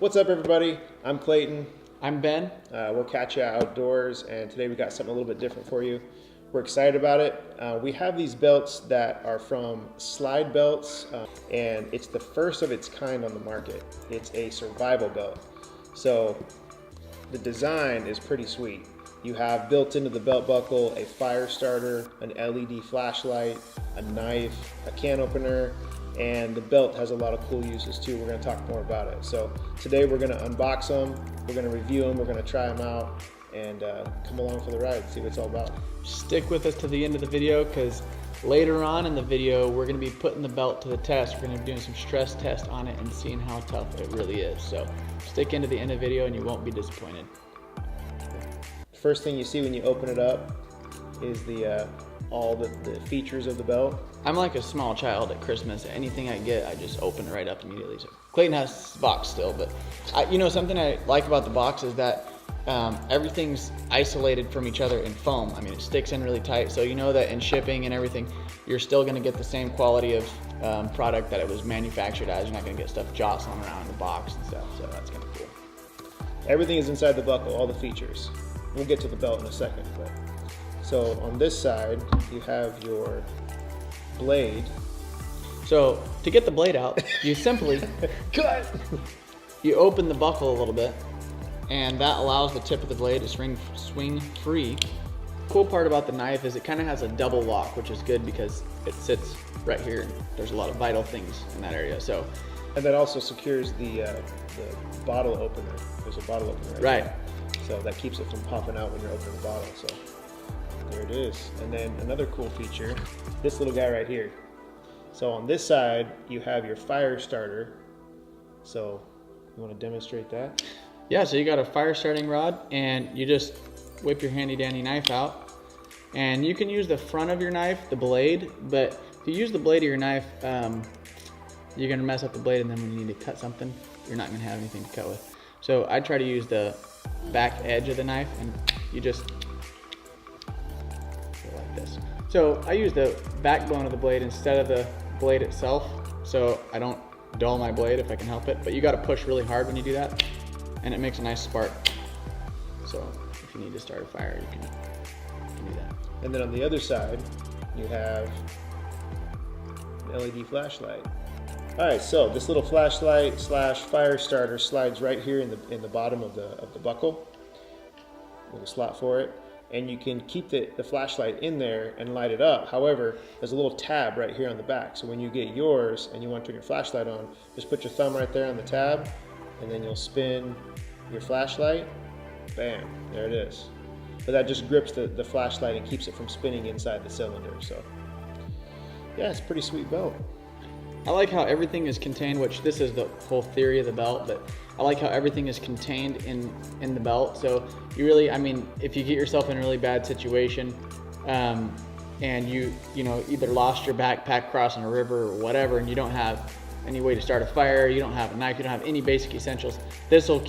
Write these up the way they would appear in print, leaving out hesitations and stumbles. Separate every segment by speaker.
Speaker 1: What's up, everybody? I'm Clayton.
Speaker 2: I'm Ben.
Speaker 1: We're Caccia Outdoors, and today we got something a little bit different for you. We're excited about it. We have these belts that are from Slide Belts, and it's the first of its kind on the market. It's a survival belt. So the design is pretty sweet. You have built into the belt buckle a fire starter, an LED flashlight, a knife, a can opener, and the belt has a lot of cool uses too. We're going to talk more about it. So today we're going to unbox them, we're going to review them, we're going to try them out, and come along for the ride, see what it's all about.
Speaker 2: Stick with us to the end of the video because later on in the video we're going to be putting the belt to the test. We're going to be doing some stress tests on it and seeing how tough it really is. So stick into the end of the video and you won't be disappointed.
Speaker 1: First thing you see when you open it up is all the features of the belt.
Speaker 2: I'm like a small child at Christmas. Anything I get, I just open it right up immediately. So Clayton has this box still, but something I like about the box is that everything's isolated from each other in foam. I mean, it sticks in really tight, so you know that in shipping and everything, you're still going to get the same quality of product that it was manufactured as. You're not going to get stuff jostling around in the box and stuff, so that's kind of cool.
Speaker 1: Everything is inside the buckle, all the features. We'll get to the belt in a second. So on this side, you have your blade.
Speaker 2: So to get the blade out, you simply you open the buckle a little bit, and that allows the tip of the blade to swing free. Cool part about the knife is it kind of has a double lock, which is good because it sits right here and there's a lot of vital things in that area. So,
Speaker 1: and that also secures the bottle opener. There's a bottle opener right there. So that keeps it from popping out when you're opening the bottle. So there it is. And then another cool feature, this little guy right here. So on this side, you have your fire starter. So you want to demonstrate that?
Speaker 2: Yeah, so you got a fire starting rod and you just whip your handy dandy knife out. And you can use the front of your knife, the blade, but if you use the blade of your knife, you're gonna mess up the blade, and then when you need to cut something, you're not gonna have anything to cut with. So I try to use the back edge of the knife, and you just go like this. So I use the backbone of the blade instead of the blade itself, so I don't dull my blade if I can help it, but you gotta push really hard when you do that, and it makes a nice spark. So if you need to start a fire, you can do that.
Speaker 1: And then on the other side, you have an LED flashlight. All right, so this little flashlight / fire starter slides right here in the bottom of the buckle. Little slot for it, and you can keep the flashlight in there and light it up. However, there's a little tab right here on the back. So when you get yours and you want to turn your flashlight on, just put your thumb right there on the tab, and then you'll spin your flashlight. Bam, there it is. But that just grips the flashlight and keeps it from spinning inside the cylinder. So yeah, it's a pretty sweet belt.
Speaker 2: I like how everything is contained, which this is the whole theory of the belt, but I like how everything is contained in the belt. So you really, I mean, if you get yourself in a really bad situation, and you either lost your backpack crossing a river or whatever, and you don't have any way to start a fire, you don't have a knife, you don't have any basic essentials, this will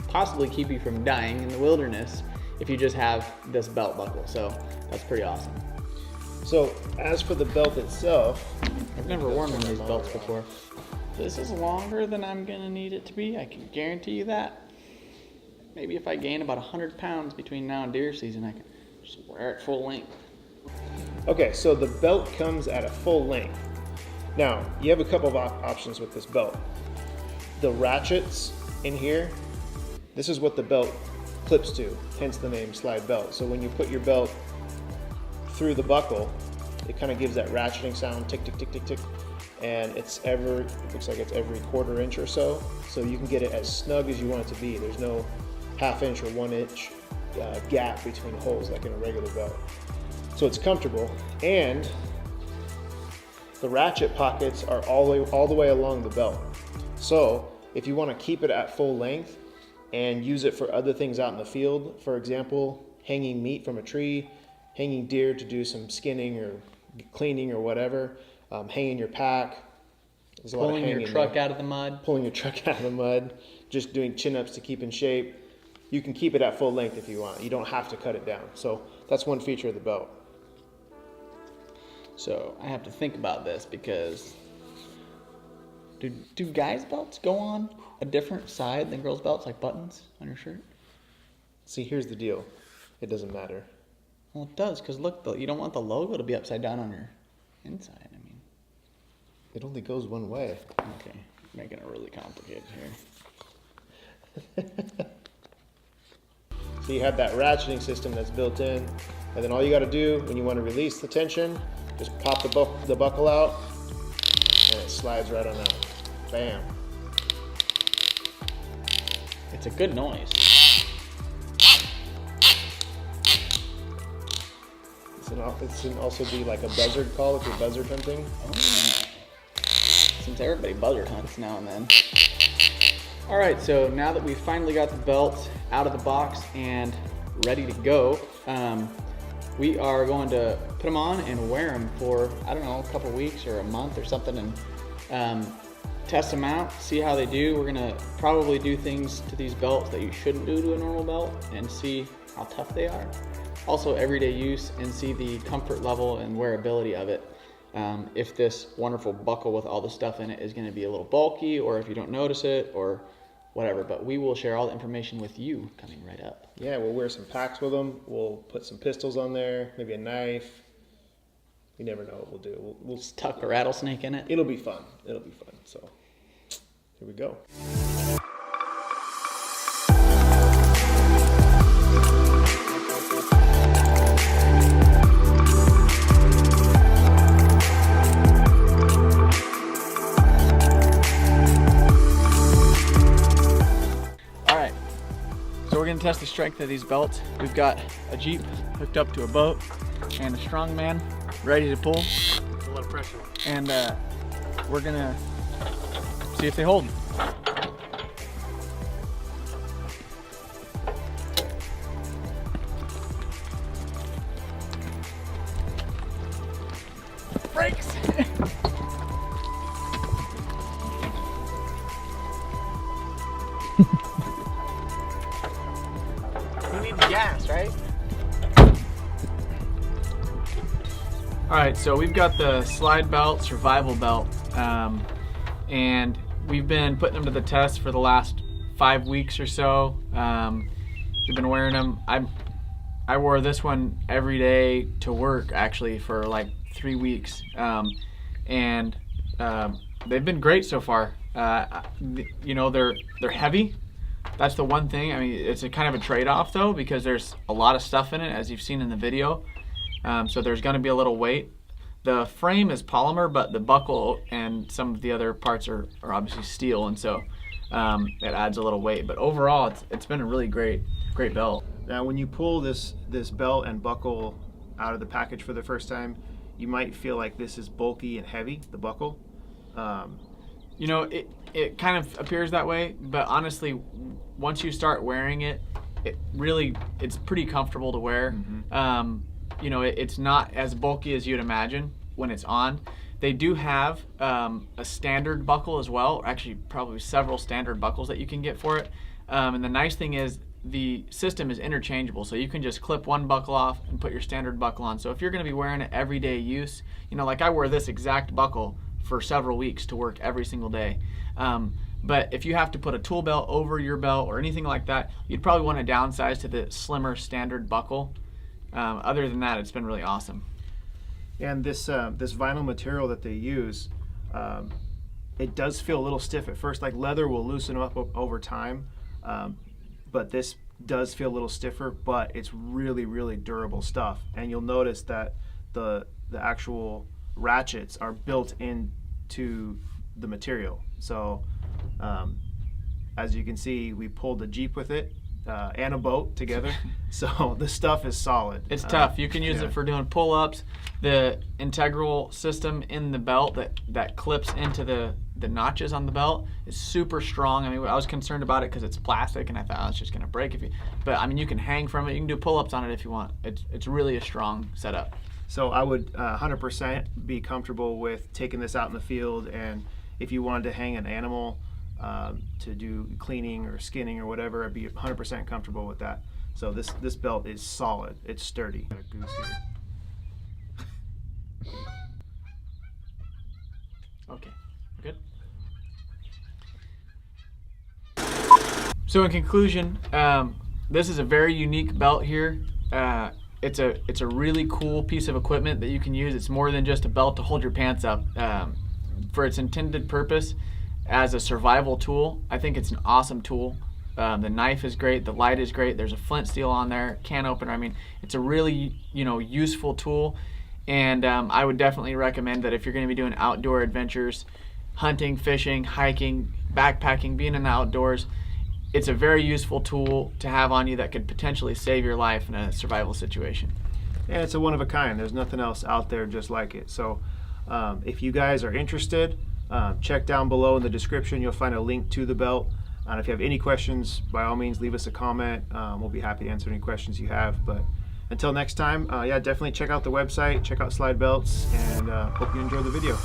Speaker 2: possibly keep you from dying in the wilderness if you just have this belt buckle. So that's pretty awesome.
Speaker 1: So as for the belt itself,
Speaker 2: I've never worn one of these belts before. This is longer than I'm gonna need it to be. I can guarantee you that. Maybe if I gain about 100 pounds between now and deer season, I can just wear it full length.
Speaker 1: Okay, so the belt comes at a full length. Now, you have a couple of options with this belt. The ratchets in here, this is what the belt clips to, hence the name slide belt. So when you put your belt through the buckle, it kind of gives that ratcheting sound, tick, tick, tick, tick, tick. And it looks like it's every 1/4 inch or so. So you can get it as snug as you want it to be. There's no 1/2 inch or 1 inch gap between holes like in a regular belt. So it's comfortable, and the ratchet pockets are all the way along the belt. So if you want to keep it at full length and use it for other things out in the field, for example, hanging meat from a tree, hanging deer to do some skinning or cleaning or whatever, hanging your pack. There's a lot of hanging
Speaker 2: your truck out of the mud.
Speaker 1: Pulling your truck out of the mud, just doing chin-ups to keep in shape. You can keep it at full length if you want. You don't have to cut it down. So that's one feature of the belt.
Speaker 2: So I have to think about this because Do guys' belts go on a different side than girls' belts, like buttons on your shirt?
Speaker 1: See, here's the deal. It doesn't matter.
Speaker 2: Well, it does, because look, you don't want the logo to be upside down on your inside. I mean,
Speaker 1: It only goes one way.
Speaker 2: okay, making it really complicated here.
Speaker 1: So you have that ratcheting system that's built in, and then all you got to do when you want to release the tension, just pop the buckle out, and it slides right on out. Bam.
Speaker 2: It's a good noise.
Speaker 1: It can also be like a buzzard call if you're buzzard hunting.
Speaker 2: Oh. Since everybody buzzard hunts now and then. All right, so now that we've finally got the belt out of the box and ready to go, we are going to put them on and wear them for, I don't know, a couple weeks or a month or something, and test them out, see how they do. We're gonna probably do things to these belts that you shouldn't do to a normal belt and see how tough they are. Also everyday use, and see the comfort level and wearability of it. If this wonderful buckle with all the stuff in it is gonna be a little bulky, or if you don't notice it, or whatever, but we will share all the information with you coming right up.
Speaker 1: Yeah, we'll wear some packs with them. We'll put some pistols on there, maybe a knife. You never know what we'll do. We'll
Speaker 2: Just tuck a rattlesnake in it.
Speaker 1: It'll be fun. It'll be fun. So here we go.
Speaker 2: All right, so we're gonna test the strength of these belts. We've got a Jeep hooked up to a boat and a strong man ready to pull.
Speaker 1: It's a lot of pressure.
Speaker 2: And we're gonna see if they hold. Brakes!
Speaker 1: You need gas, right?
Speaker 2: All right, so we've got the slide belt, survival belt, and we've been putting them to the test for the last 5 weeks or so. We've been wearing them. I wore this one every day to work actually for like 3 weeks, and they've been great so far. You know, they're heavy. That's the one thing. I mean, it's a kind of a trade-off though, because there's a lot of stuff in it, as you've seen in the video. So there's going to be a little weight. The frame is polymer, but the buckle and some of the other parts are obviously steel, and so it adds a little weight. But overall, it's been a really great belt.
Speaker 1: Now, when you pull this belt and buckle out of the package for the first time, you might feel like this is bulky and heavy, the buckle.
Speaker 2: You know, it kind of appears that way, but honestly, once you start wearing it, it's pretty comfortable to wear. Mm-hmm. You know, it's not as bulky as you'd imagine when it's on. They do have a standard buckle as well, actually probably several standard buckles that you can get for it. And the nice thing is the system is interchangeable, so you can just clip one buckle off and put your standard buckle on. So if you're going to be wearing it everyday use, you know, like I wear this exact buckle for several weeks to work every single day. But if you have to put a tool belt over your belt or anything like that, you'd probably want to downsize to the slimmer standard buckle. Other than that, it's been really awesome.
Speaker 1: And this vinyl material that they use, it does feel a little stiff at first. Like leather will loosen up over time, but this does feel a little stiffer. But it's really, really durable stuff. And you'll notice that the actual ratchets are built into the material. So as you can see, we pulled a Jeep with it. And a boat together, so the stuff is solid.
Speaker 2: It's tough. You can use it for doing pull-ups. The integral system in the belt that clips into the notches on the belt is super strong. I mean, I was concerned about it because it's plastic, and I thought, oh, it's just gonna break but I mean, you can hang from it. You can do pull-ups on it if you want. It's really a strong setup.
Speaker 1: So I would 100% be comfortable with taking this out in the field, and if you wanted to hang an animal to do cleaning or skinning or whatever, I'd be 100% comfortable with that. So this belt is solid. It's sturdy. Got a goose here.
Speaker 2: Okay, good. So in conclusion, this is a very unique belt here. It's a really cool piece of equipment that you can use. It's more than just a belt to hold your pants up. For its intended purpose as a survival tool, I think it's an awesome tool. The knife is great, the light is great, there's a flint steel on there, can opener. I mean, it's a really, useful tool. And I would definitely recommend that if you're going to be doing outdoor adventures, hunting, fishing, hiking, backpacking, being in the outdoors, it's a very useful tool to have on you that could potentially save your life in a survival situation.
Speaker 1: And it's a one of a kind. There's nothing else out there just like it. So if you guys are interested, check down below in the description. You'll find a link to the belt. And if you have any questions, by all means, leave us a comment. We'll be happy to answer any questions you have. But until next time, yeah, definitely check out the website, check out Slide Belts, and hope you enjoy the video.